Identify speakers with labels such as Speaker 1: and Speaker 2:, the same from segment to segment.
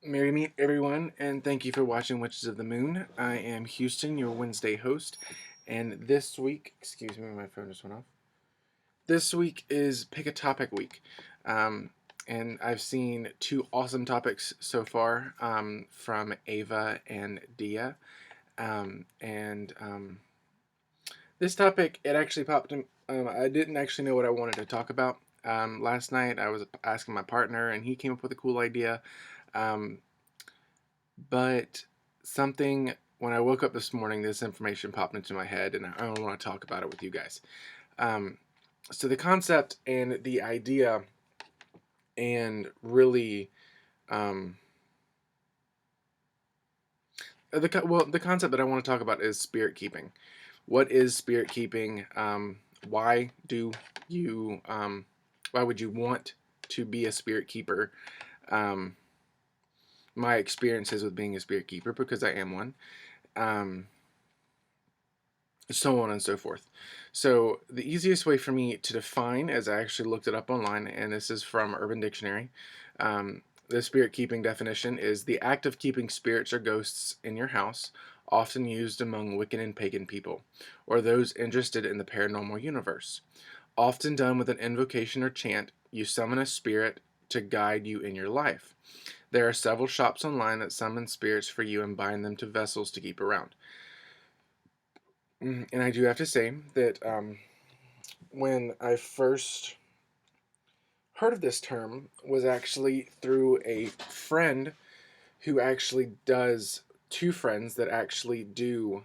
Speaker 1: Merry meet everyone, and thank you for watching Witches of the Moon. I am Houston, your Wednesday host, and this week, excuse me, my phone just went off. This week is Pick a Topic Week, um, and I've seen two awesome topics so far from Ava and Dia, and this topic it actually popped in. I didn't actually know what I wanted to talk about. Last night I was asking my partner, and he came up with a cool idea. Um, But something, when I woke up this morning, this information popped into my head, and I want to talk about it with you guys. Um, so the concept and the idea, and really, um, the concept that I want to talk about is spirit keeping. What is spirit keeping? Why do you? Why would you want to be a spirit keeper? Um, my experiences with being a spirit keeper, because I am one. Um, so on and so forth. So the easiest way for me to define, as I actually looked it up online, and this is from Urban Dictionary, the spirit keeping definition is the act of keeping spirits or ghosts in your house, often used among Wiccan and pagan people, or those interested in the paranormal universe. Often done with an invocation or chant, you summon a spirit to guide you in your life. There are several shops online that summon spirits for you and bind them to vessels to keep around. And I do have to say that when I first heard of this term was actually through a friend who actually does two friends that actually do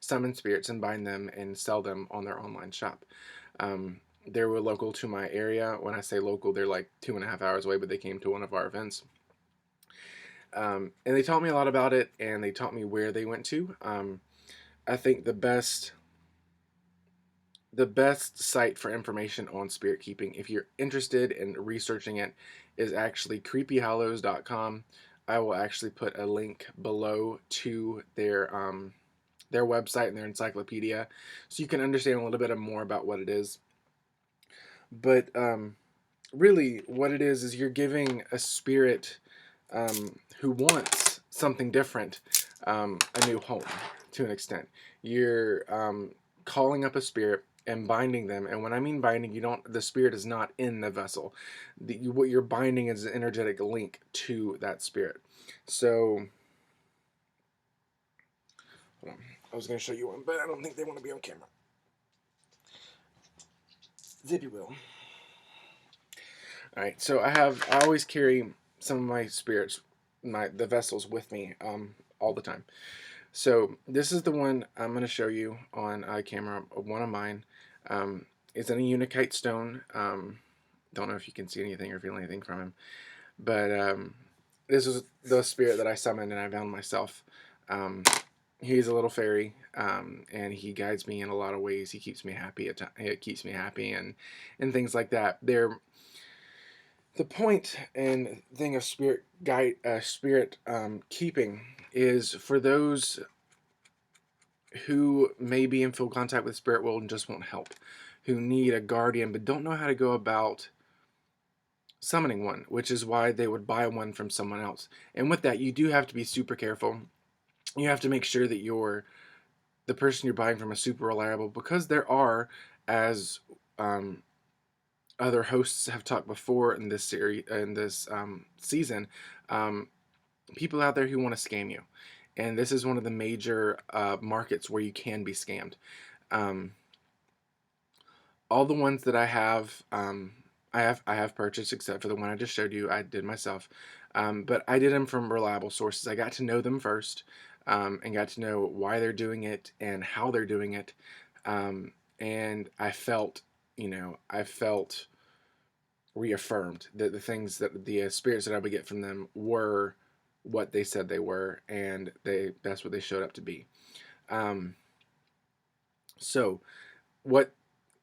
Speaker 1: summon spirits and bind them and sell them on their online shop. They were local to my area. When I say local, they're like 2.5 hours away, but they came to one of our events. And they taught me a lot about it, and they taught me where they went to. I think the best site for information on spirit keeping, if you're interested in researching it, is actually creepyhollows.com. I will actually put a link below to their website and their encyclopedia, so you can understand a little bit more about what it is. But really, what it is you're giving a spirit who wants something different a new home to an extent. You're calling up a spirit and binding them. And when I mean binding, the spirit is not in the vessel. What you're binding is an energetic link to that spirit. So, hold on. I was going to show you one, but I don't think they want to be on camera. Zippy will. All right, so I always carry some of my spirits, the vessels with me all the time. So this is the one I'm going to show you on camera, one of mine. It's in a Unakite stone. Don't know if you can see anything or feel anything from him. But this is the spirit that I summoned and I found myself. He's a little fairy, and he guides me in a lot of ways. He keeps me happy. It keeps me happy and things like that. The point and thing of spirit keeping is for those who may be in full contact with the spirit world and just want help, who need a guardian but don't know how to go about summoning one, which is why they would buy one from someone else. And with that, you do have to be super careful. You have to make sure that the person you're buying from is super reliable, because there are, as other hosts have talked before in this series, in this season, um, people out there who want to scam you, and this is one of the major markets where you can be scammed. Um, all the ones that I have purchased, except for the one I just showed you. I did myself, but I did them from reliable sources. I got to know them first, and got to know why they're doing it and how they're doing it, and I felt reaffirmed that the things that the spirits that I would get from them were what they said they were, and that's what they showed up to be. Um, so, what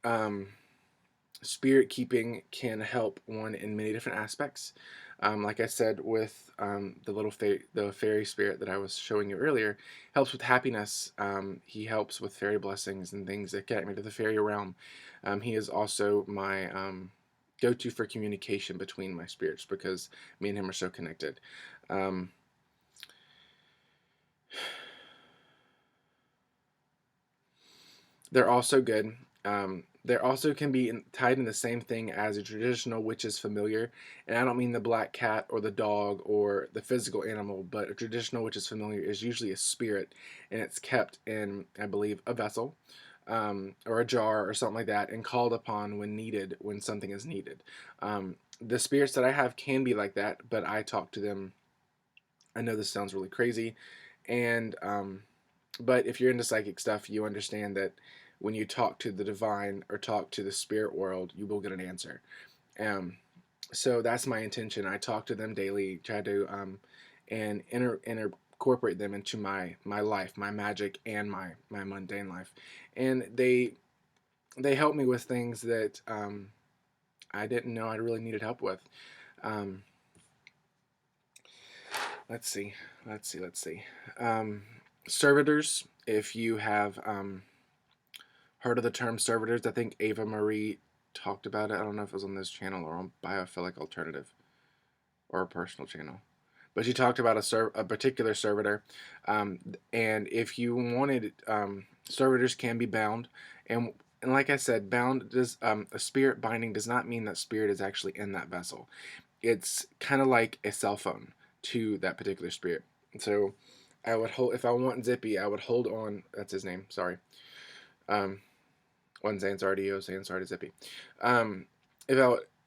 Speaker 1: um, spirit keeping can help one in many different aspects. Like I said, with the fairy spirit that I was showing you earlier, helps with happiness. He helps with fairy blessings and things that get me to the fairy realm. He is also my go-to for communication between my spirits, because me and him are so connected. Um, they're also good. They also can be tied in the same thing as a traditional witch's familiar, and I don't mean the black cat or the dog or the physical animal, but a traditional witch's familiar is usually a spirit, and it's kept in, I believe, a vessel, or a jar or something like that, and called upon when needed, when something is needed. The spirits that I have can be like that, but I talk to them. I know this sounds really crazy, and but if you're into psychic stuff, you understand that when you talk to the divine or talk to the spirit world, you will get an answer. Um, so that's my intention. I talk to them daily, try to and incorporate them into my life, my magic, and my mundane life, and they help me with things that I didn't know I really needed help with. Um, let's see, let's see. Um, Servitors, if you have heard of the term servitors. I think Ava Marie talked about it. I don't know if it was on this channel or on Biophilic Alternative or a personal channel. But she talked about a particular servitor. Um, and if you wanted, servitors can be bound. And like I said, bound does, a spirit binding does not mean that spirit is actually in that vessel. It's kind of like a cell phone to that particular spirit. So I would hold, if I want Zippy, I would hold on. That's his name. Sorry. Um, One Zan's RDO, Zan's already Zippy. Um, if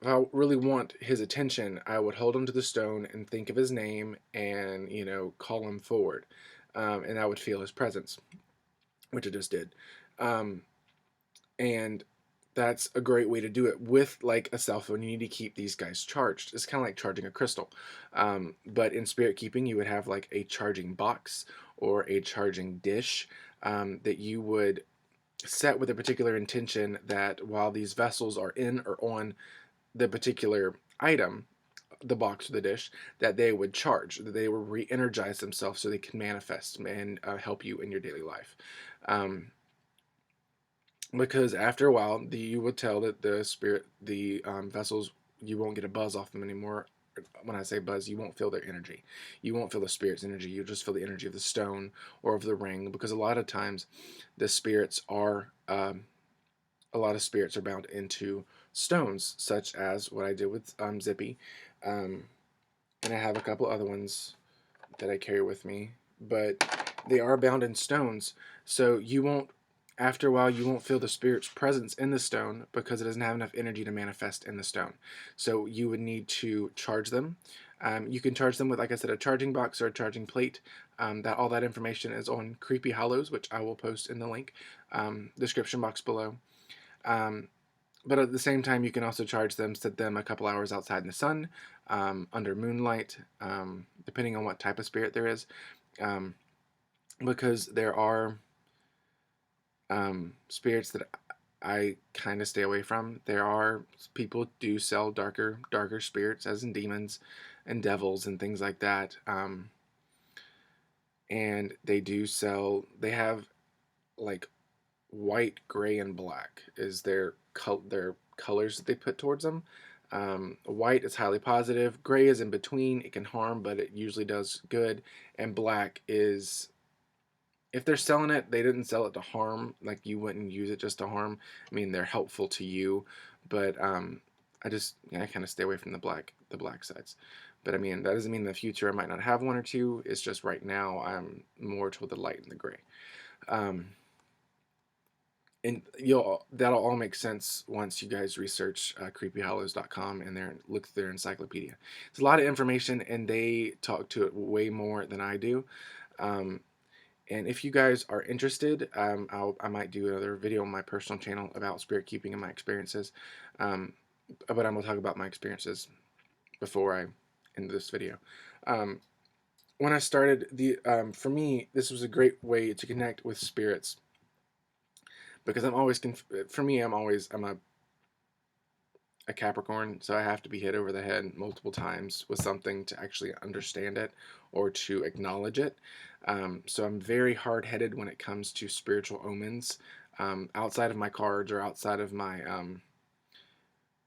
Speaker 1: I really want his attention, I would hold him to the stone and think of his name and, call him forward. And I would feel his presence, which I just did. Um, and that's a great way to do it. With like a cell phone, you need to keep these guys charged. It's kind of like charging a crystal. But in spirit keeping, you would have like a charging box or a charging dish that you would set with a particular intention, that while these vessels are in or on the particular item, the box or the dish, that they would charge, that they would re-energize themselves so they can manifest and help you in your daily life. Um, because after a while, you would tell that the spirit, the vessels, you won't get a buzz off them anymore. When I say buzz, you won't feel their energy. You won't feel the spirit's energy. You'll just feel the energy of the stone or of the ring, because a lot of times the spirits are a lot of spirits are bound into stones, such as what I did with Zippy. Um, and I have a couple other ones that I carry with me, but they are bound in stones. So you won't, after a while, you won't feel the spirit's presence in the stone because it doesn't have enough energy to manifest in the stone. So you would need to charge them. You can charge them with, like I said, a charging box or a charging plate. All that information is on Creepy Hollows, which I will post in the link description box below. Um, but at the same time, you can also charge them, set them a couple hours outside in the sun, under moonlight, depending on what type of spirit there is, um, because there are spirits that I kind of stay away from. There are people do sell darker spirits, as in demons and devils and things like that, and they do sell. They have like white, gray, and black is their colors that they put towards them. White is highly positive. Gray is in between. It can harm, but it usually does good. And black is, if they're selling it, they didn't sell it to harm. Like, you wouldn't use it just to harm. I mean, they're helpful to you, but I kind of stay away from the black sides. But I mean, that doesn't mean in the future I might not have one or two. It's just right now I'm more toward the light and the gray. Um, and that'll all make sense once you guys research creepyhollows.com and look through their encyclopedia. It's a lot of information, and they talk to it way more than I do. Um, and if you guys are interested, I might do another video on my personal channel about spirit keeping and my experiences. Um, but I'm going to talk about my experiences before I end this video. When I started, for me, this was a great way to connect with spirits, because I'm always for me, I'm a Capricorn, so I have to be hit over the head multiple times with something to actually understand it or to acknowledge it. So I'm very hard-headed when it comes to spiritual omens, outside of my cards or outside of my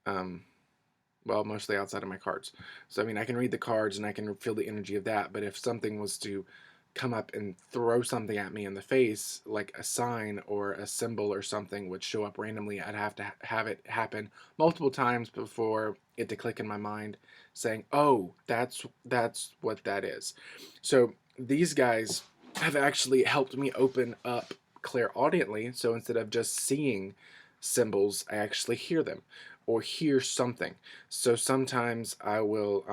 Speaker 1: um, well, mostly outside of my cards. So I mean, I can read the cards and I can feel the energy of that. But if something was to come up and throw something at me in the face, like a sign or a symbol or something would show up randomly, I'd have to have it happen multiple times before it to click in my mind, saying, "Oh, that's what that is." So these guys have actually helped me open up clairaudiently. So instead of just seeing symbols, I actually hear them or hear something. So sometimes I will,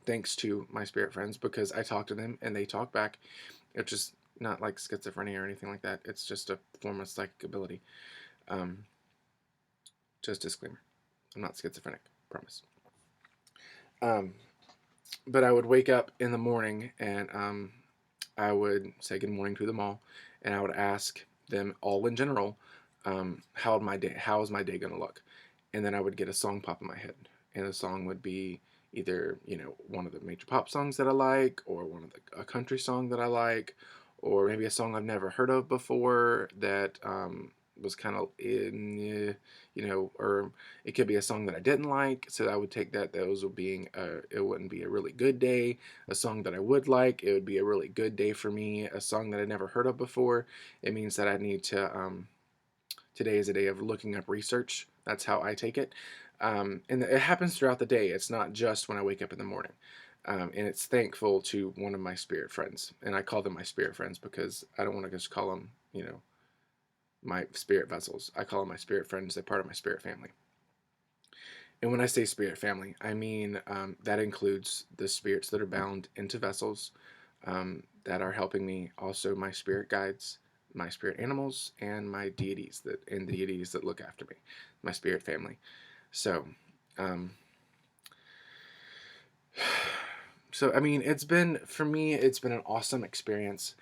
Speaker 1: thanks to my spirit friends, because I talk to them and they talk back. It's just not like schizophrenia or anything like that. It's just a form of psychic ability. Um, just disclaimer: I'm not schizophrenic. Promise. Um, but I would wake up in the morning and I would say good morning to them all, and I would ask them all in general, how is my day gonna look, and then I would get a song pop in my head, and the song would be either one of the major pop songs that I like, or a country song that I like, or maybe a song I've never heard of before that was kind of in, or it could be a song that I didn't like. So I would take those would being it wouldn't be a really good day. A song that I would like, it would be a really good day for me. A song that I never heard of before, it means that I need to. Today is a day of looking up research. That's how I take it. And it happens throughout the day. It's not just when I wake up in the morning. And it's thankful to one of my spirit friends. And I call them my spirit friends because I don't want to just call them, my spirit vessels. I call them my spirit friends. They're part of my spirit family. And when I say spirit family, I mean that includes the spirits that are bound into vessels that are helping me, also my spirit guides, my spirit animals, and my deities and the deities that look after me, my spirit family. So, um, so I mean, for me, it's been an awesome experience,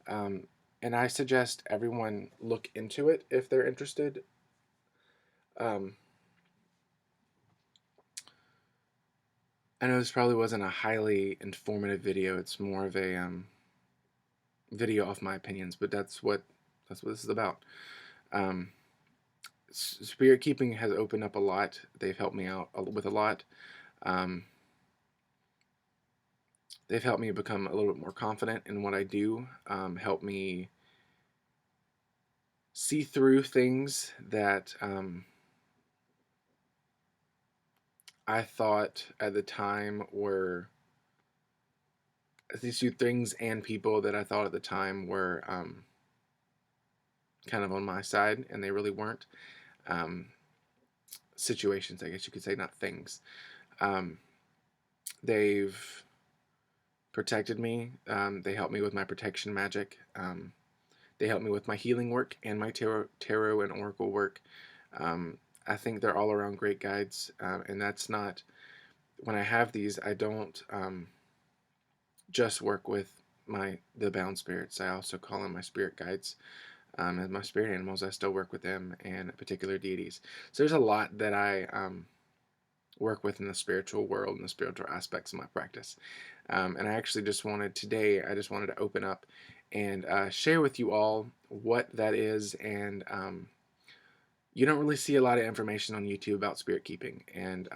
Speaker 1: um, and I suggest everyone look into it if they're interested. Um, I know this probably wasn't a highly informative video. It's more of a video off my opinions, but that's what this is about. Um, Spirit keeping has opened up a lot. They've helped me out with a lot. Um, they've helped me become a little bit more confident in what I do. Help me see through things that I thought at the time were these two things and people that I thought at the time were kind of on my side, and they really weren't. Um, Situations, I guess you could say, not things. Um, they've protected me. They helped me with my protection magic. They helped me with my healing work and my tarot and oracle work. I think they're all around great guides, and that's not when I have these. I don't just work with the bound spirits. I also call in my spirit guides and my spirit animals. I still work with them and particular deities. So there's a lot that I work with in the spiritual world and the spiritual aspects of my practice. And I actually I just wanted to open up and share with you all what that is. And you don't really see a lot of information on YouTube about spirit keeping. And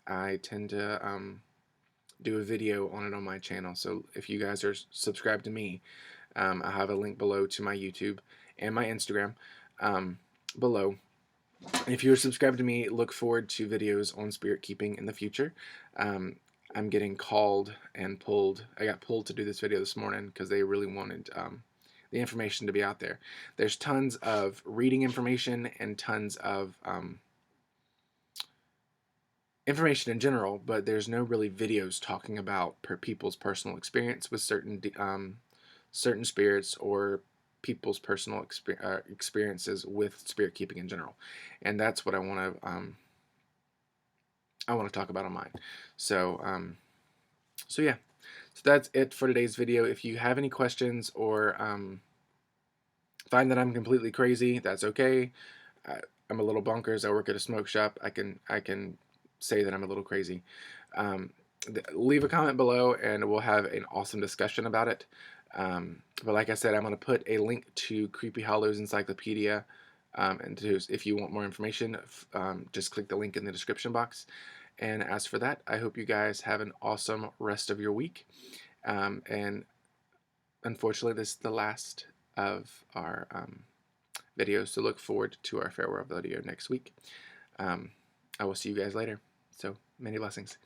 Speaker 1: I tend to do a video on it on my channel. So if you guys are subscribed to me, I have a link below to my YouTube and my Instagram below. And if you're subscribed to me, look forward to videos on spirit keeping in the future. I'm getting called and pulled. I got pulled to do this video this morning because they really wanted the information to be out there. There's tons of reading information and tons of information in general, but there's no really videos talking about people's personal experience with certain spirits or people's personal experiences with spirit keeping in general, and that's what I want to talk about on mine. So so yeah, so that's it for today's video. If you have any questions or find that I'm completely crazy, that's okay. I'm a little bonkers. I work at a smoke shop. I can say that I'm a little crazy. Leave a comment below and we'll have an awesome discussion about it. But like I said, I'm going to put a link to Creepy Hollow's Encyclopedia. And if you want more information, just click the link in the description box. And as for that, I hope you guys have an awesome rest of your week. And unfortunately, this is the last of our videos, so look forward to our farewell video next week. I will see you guys later. So many blessings.